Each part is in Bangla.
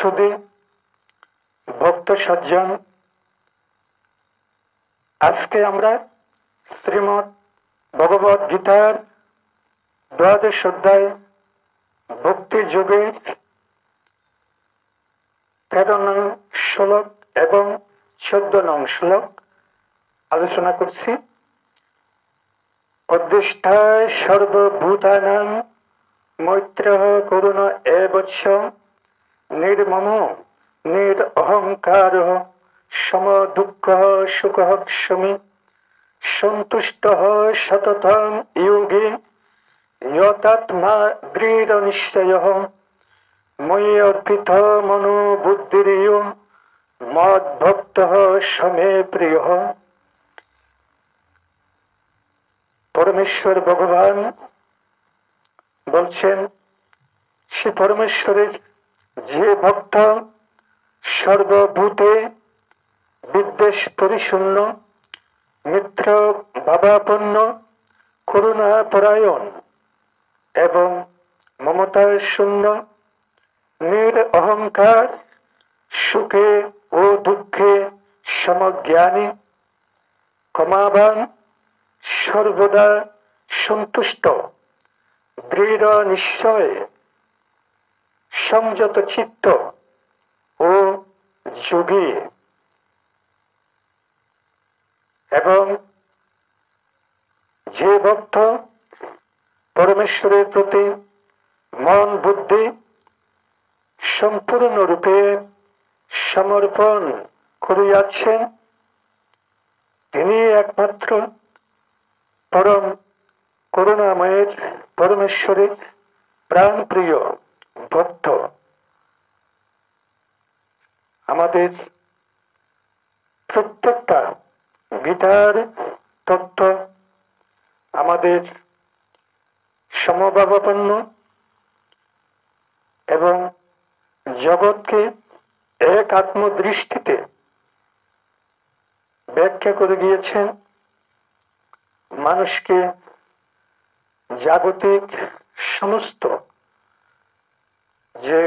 সুধী ভক্ত সজ্জন, আজকে আমরা শ্রীমদ্ ভগবদ গীতার 12 অধ্যায় ভক্তি যোগের 13 নং শ্লোক এবং 14 নং শ্লোক আলোচনা করছি। অদ্দিষ্ঠায় সর্বভূতানাং মৈত্রঃ করুণ এবচ নির্মম নিরঅহংকারঃ সমদুঃখঃ সুখঃ ক্ষমি সন্তুষ্টঃ সততং যোগী যতাত্মা দৃঢ়নিশ্চয়ঃ ময়ি অর্পিতো মনো বুদ্ধির্যো মদ্ভক্তঃ সমে প্রিয়ঃ। পরমেশ্বর ভগবান বলছেন, সে পরমেশ্বরের যে ভক্ত সর্বভূতে বিদ্বেষ পরিশূন্য, মিত্র ভাবাপন্ন, করুণা পরায়ণ এবং মমতা শূন্য, নিরঅহংকার, সুখে ও দুঃখে সমজ্ঞানী, ক্ষমাবান, সর্বদা সন্তুষ্ট, দৃঢ় নিশ্চয়, সংযত চিত্ত ও যোগী এবং যে ভক্ত পরমেশ্বরের প্রতি মন বুদ্ধি সম্পূর্ণরূপে সমর্পণ করিয়াছেন, তিনি একমাত্র পরম করুণাময়ের পরমেশ্বরের প্রাণপ্রিয় ভক্ত। আমাদের প্রত্যেকটা গীতার তত্ত্ব আমাদের সমভাবাপন্ন এবং জগৎকে এক আত্মদৃষ্টিতে ব্যাখ্যা করে গিয়েছেন। মানুষকে জাগতিক সমস্ত যে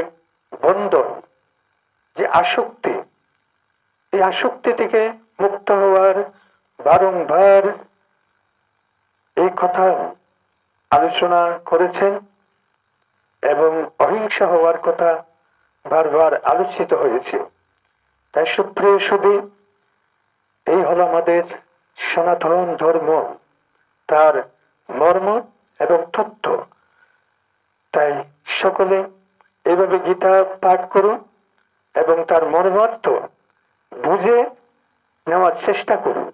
বন্ধন, যে আসক্তি, এই আসক্তি থেকে মুক্ত হওয়ার বারংবার এই কথা আলোচনা করেছেন এবং অহিংসা হওয়ার কথা বারবার আলোচিত হয়েছে। তাই সুপ্রিয় সুধী, এই হলো আমাদের সনাতন ধর্ম, তার মর্ম এবং তথ্য। তাই সকলে এইভাবে গীতা পাঠ করুন এবং তার মর্মার্থ বুঝে নেওয়ার চেষ্টা করুন।